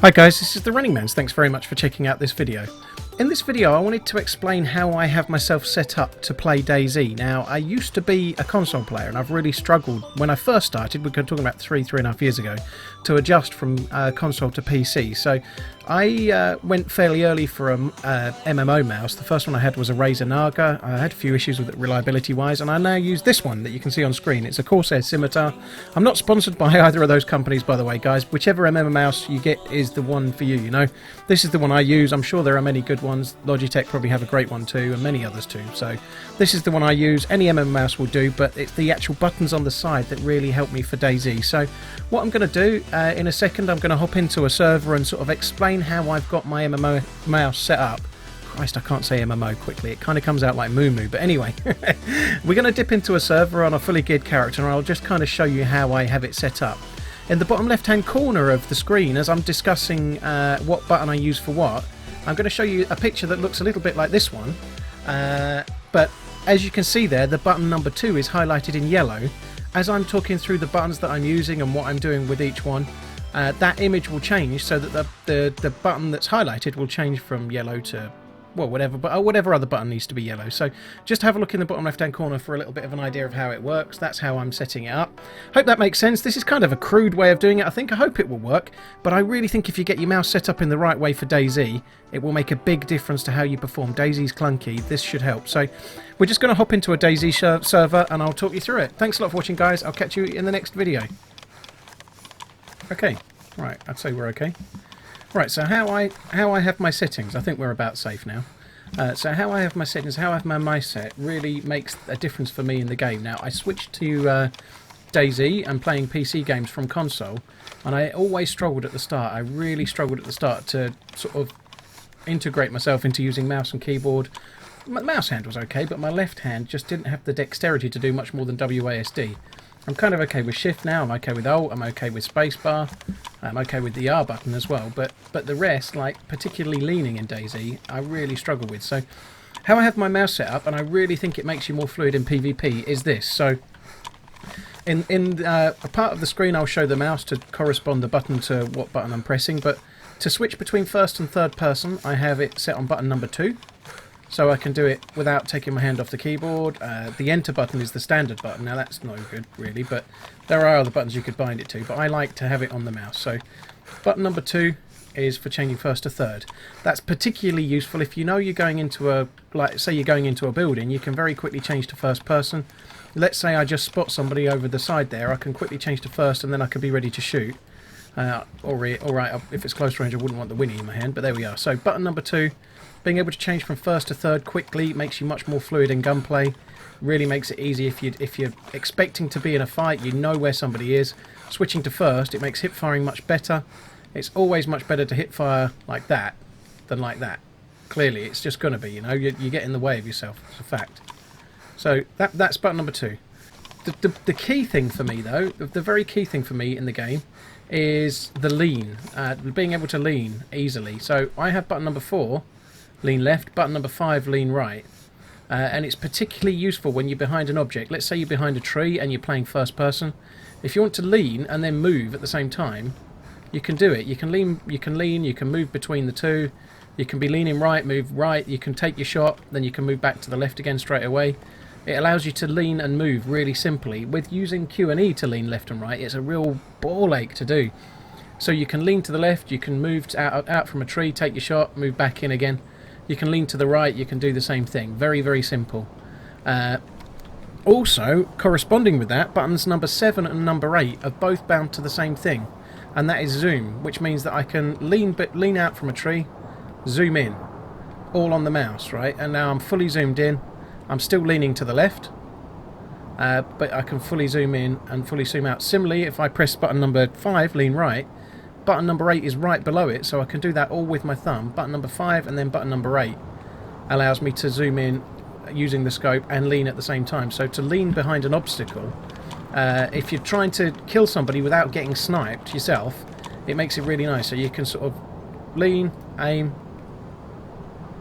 Hi guys, this is TheRunningManZ. Thanks very much for checking out this video. In this video I wanted to explain how I have myself set up to play DayZ. Now I used to be a console player and I've really struggled when I first started, we're talking about three and a half years ago, to adjust from console to PC. So I went fairly early for a MMO mouse. The first one I had was a Razer Naga. I had a few issues with it reliability wise, and I now use this one that you can see on screen. It's a Corsair Scimitar. I'm not sponsored by either of those companies, by the way, guys. Whichever MMO mouse you get is the one for you, you know. This is the one I use. I'm sure there are many good ones. Logitech probably have a great one too, and many others too. So this is the one I use. Any MMO mouse will do, but it's the actual buttons on the side that really help me for DayZ. So what I'm going to do in a second, I'm going to hop into a server and sort of explain how I've got my MMO mouse set up. Christ, I can't say MMO quickly. It kind of comes out like Moo Moo. But anyway, we're going to dip into a server on a fully geared character and I'll just kind of show you how I have it set up. In the bottom left hand corner of the screen, as I'm discussing what button I use for what, I'm going to show you a picture that looks a little bit like this one. But as you can see there, the button number 2 is highlighted in yellow. As I'm talking through the buttons that I'm using and what I'm doing with each one, that image will change so that the button that's highlighted will change from yellow to, well, whatever other button needs to be yellow. So just have a look in the bottom left hand corner for a little bit of an idea of how it works. That's how I'm setting it up. Hope that makes sense. This is kind of a crude way of doing it. I hope it will work, but I really think if you get your mouse set up in the right way for DayZ, it will make a big difference to how you perform. DayZ's clunky. This should help. So we're just going to hop into a DayZ server and I'll talk you through it. Thanks a lot for watching, guys. I'll catch you in the next video. Okay, right, I'd say we're okay. Right, so how I have my settings, I think we're about safe now. So how I have my settings, how I have my mice set, really makes a difference for me in the game. Now, I switched to DayZ and playing PC games from console, and I always struggled at the start. I really struggled at the start to sort of integrate myself into using mouse and keyboard. My mouse hand was okay, but my left hand just didn't have the dexterity to do much more than WASD. I'm kind of okay with shift now, I'm okay with alt, I'm okay with spacebar, I'm okay with the R button as well, but the rest, like particularly leaning in DayZ, I really struggle with. So how I have my mouse set up, and I really think it makes you more fluid in PvP, is this. So in a part of the screen I'll show the mouse to correspond the button to what button I'm pressing, but to switch between first and third person I have it set on button number 2. So I can do it without taking my hand off the keyboard. The enter button is the standard button. Now that's no good really, but there are other buttons you could bind it to, but I like to have it on the mouse. So button number 2 is for changing first to third. That's particularly useful if you know you're going into a, like say you're going into a building, you can very quickly change to first person. Let's say I just spot somebody over the side there, I can quickly change to first and then I can be ready to shoot. Alright, if it's close range I wouldn't want the Winnie in my hand, but there we are. So button number 2, being able to change from first to third quickly makes you much more fluid in gunplay. Really makes it easy if you're expecting to be in a fight, you know where somebody is. Switching to first, it makes hip firing much better. It's always much better to hip fire like that than like that. Clearly, it's just going to be, you know, you get in the way of yourself. It's a fact. So that's button number 2. The key thing for me, though, the very key thing for me in the game is the lean. Being able to lean easily. So I have button number 4, lean left, button number 5, lean right. And it's particularly useful when you're behind an object. Let's say you're behind a tree and you're playing first person. If you want to lean and then move at the same time, you can do it. You can lean, you can move between the two. You can be leaning right, move right, you can take your shot, then you can move back to the left again straight away. It allows you to lean and move really simply. With using Q and E to lean left and right, it's a real ball ache to do. So you can lean to the left, you can move out from a tree, take your shot, move back in again. You can lean to the right, you can do the same thing. Very, very simple. Also, corresponding with that, buttons number 7 and number 8 are both bound to the same thing, and that is zoom, which means that I can lean out from a tree, zoom in, all on the mouse, right? And now I'm fully zoomed in. I'm still leaning to the left, but I can fully zoom in and fully zoom out. Similarly, if I press button number 5, lean right, button number 8 is right below it, so I can do that all with my thumb. Button number 5 and then button number 8 allows me to zoom in using the scope and lean at the same time. So to lean behind an obstacle, if you're trying to kill somebody without getting sniped yourself, it makes it really nice. So you can sort of lean, aim,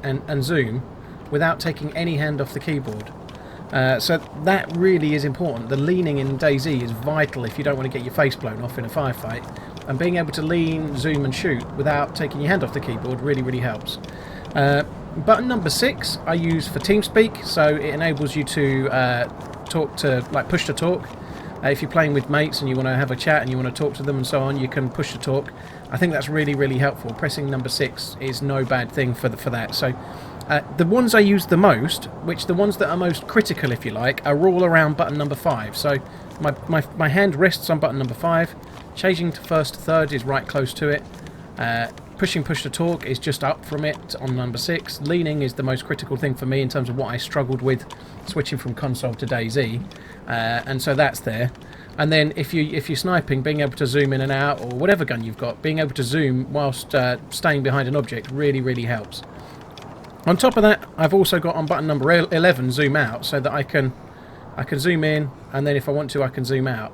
and zoom without taking any hand off the keyboard. So that really is important. The leaning in DayZ is vital if you don't want to get your face blown off in a firefight. And being able to lean, zoom and shoot without taking your hand off the keyboard really helps. Button number 6 I use for TeamSpeak, so it enables you to talk to, like push to talk. If you're playing with mates and you want to have a chat and you want to talk to them and so on, you can push to talk. I think that's really helpful. Pressing number 6 is no bad thing for that. So the ones I use the most, which the ones that are most critical if you like, are all around button number 5. So my hand rests on button number 5. Changing to first to third is right close to it. Pushing push to talk is just up from it on number 6. Leaning is the most critical thing for me in terms of what I struggled with switching from console to DayZ, and so that's there. And then if you're sniping, being able to zoom in and out, or whatever gun you've got, being able to zoom whilst staying behind an object really helps. On top of that, I've also got on button number 11 zoom out, so that I can zoom in, and then if I want to I can zoom out.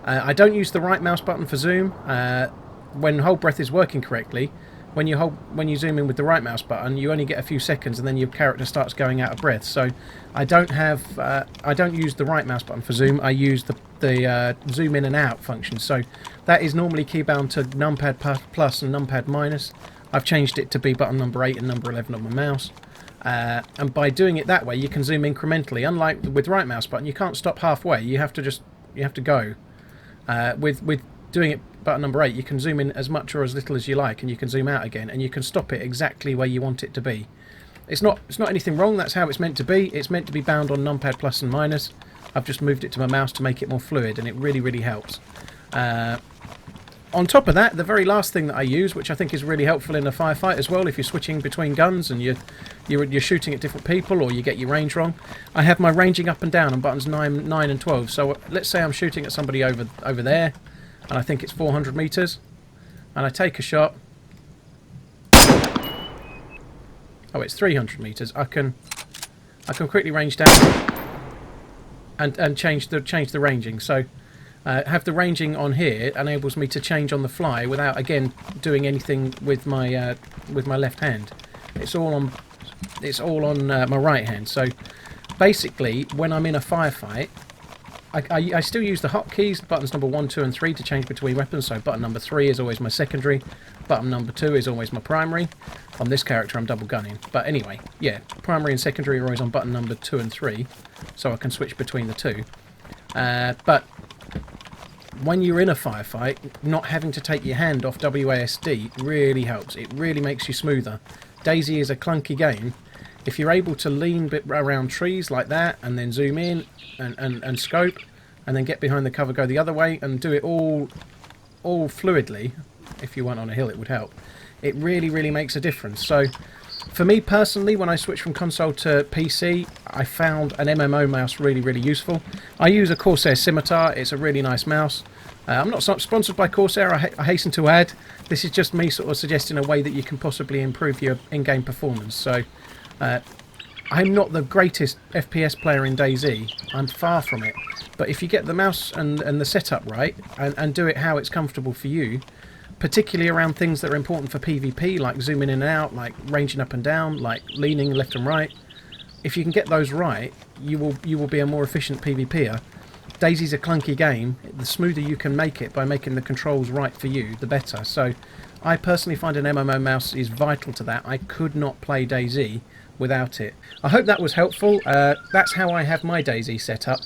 I don't use the right mouse button for zoom. When hold breath is working correctly, when you zoom in with the right mouse button, you only get a few seconds and then your character starts going out of breath. So I don't use the right mouse button for zoom. I use the zoom in and out function. So that is normally keybound to numpad plus and numpad minus. I've changed it to be button number 8 and number 11 on my mouse. And by doing it that way, you can zoom incrementally. Unlike with right mouse button, you can't stop halfway. You have to go. With doing it button number 8, you can zoom in as much or as little as you like, and you can zoom out again, and you can stop it exactly where you want it to be. It's not anything wrong. That's how it's meant to be. It's meant to be bound on numpad plus and minus. I've just moved it to my mouse to make it more fluid, and it really helps. On top of that, the very last thing that I use, which I think is really helpful in a firefight as well, if you're switching between guns and you're shooting at different people or you get your range wrong, I have my ranging up and down on buttons 9 and 12. So let's say I'm shooting at somebody over there, and I think it's 400 meters, and I take a shot. Oh, it's 300 meters. I can quickly range down and change the ranging. So have the ranging on here enables me to change on the fly without again doing anything with my left hand. It's all on my right hand. So basically, when I'm in a firefight, I still use the hotkeys, buttons number 1, 2 and 3 to change between weapons. So button number 3 is always my secondary, button number 2 is always my primary. On this character I'm double gunning, but anyway, yeah, primary and secondary are always on button number 2 and 3, so I can switch between the two. But when you're in a firefight, not having to take your hand off WASD really helps. It really makes you smoother. DayZ is a clunky game. If you're able to lean a bit around trees like that and then zoom in and scope and then get behind the cover, go the other way and do it all fluidly, if you went on a hill it would help. It really makes a difference. So for me personally, when I switched from console to PC, I found an MMO mouse really useful. I use a Corsair Scimitar. It's a really nice mouse. I'm not sponsored by Corsair, I hasten to add. This is just me sort of suggesting a way that you can possibly improve your in-game performance. So I'm not the greatest FPS player in DayZ. I'm far from it. But if you get the mouse and the setup right and do it how it's comfortable for you, particularly around things that are important for PvP, like zooming in and out, like ranging up and down, like leaning left and right, if you can get those right, you will be a more efficient PvPer. DayZ's a clunky game. The smoother you can make it by making the controls right for you, the better. So I personally find an MMO mouse is vital to that. I could not play DayZ without it. I hope that was helpful. That's how I have my DayZ set up.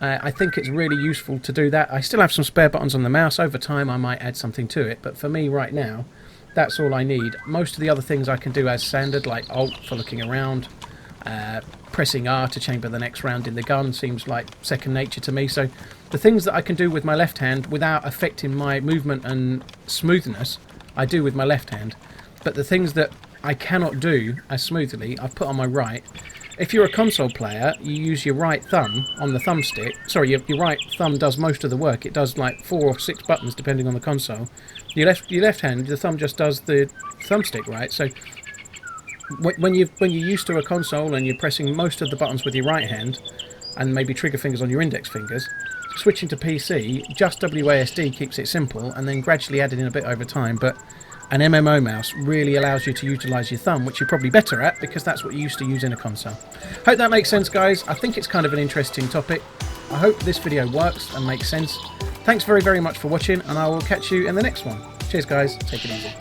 I think it's really useful to do that. I still have some spare buttons on the mouse. Over time I might add something to it, but for me right now, that's all I need. Most of the other things I can do as standard, like Alt for looking around, pressing R to chamber the next round in the gun seems like second nature to me. So the things that I can do with my left hand without affecting my movement and smoothness, I do with my left hand. But the things that I cannot do as smoothly, I've put on my right. If you're a console player, you use your right thumb on the thumbstick. Sorry, your right thumb does most of the work. It does like 4 or 6 buttons depending on the console. Your left hand, the thumb just does the thumbstick, right? So when you're used to a console and you're pressing most of the buttons with your right hand, and maybe trigger fingers on your index fingers, switching to PC, just WASD keeps it simple, and then gradually added in a bit over time. But an MMO mouse really allows you to utilise your thumb, which you're probably better at because that's what you used to use in a console. Hope that makes sense, guys. I think it's kind of an interesting topic. I hope this video works and makes sense. thanks very, very much for watching, and I will catch you in the next one. Cheers, guys. Take it easy.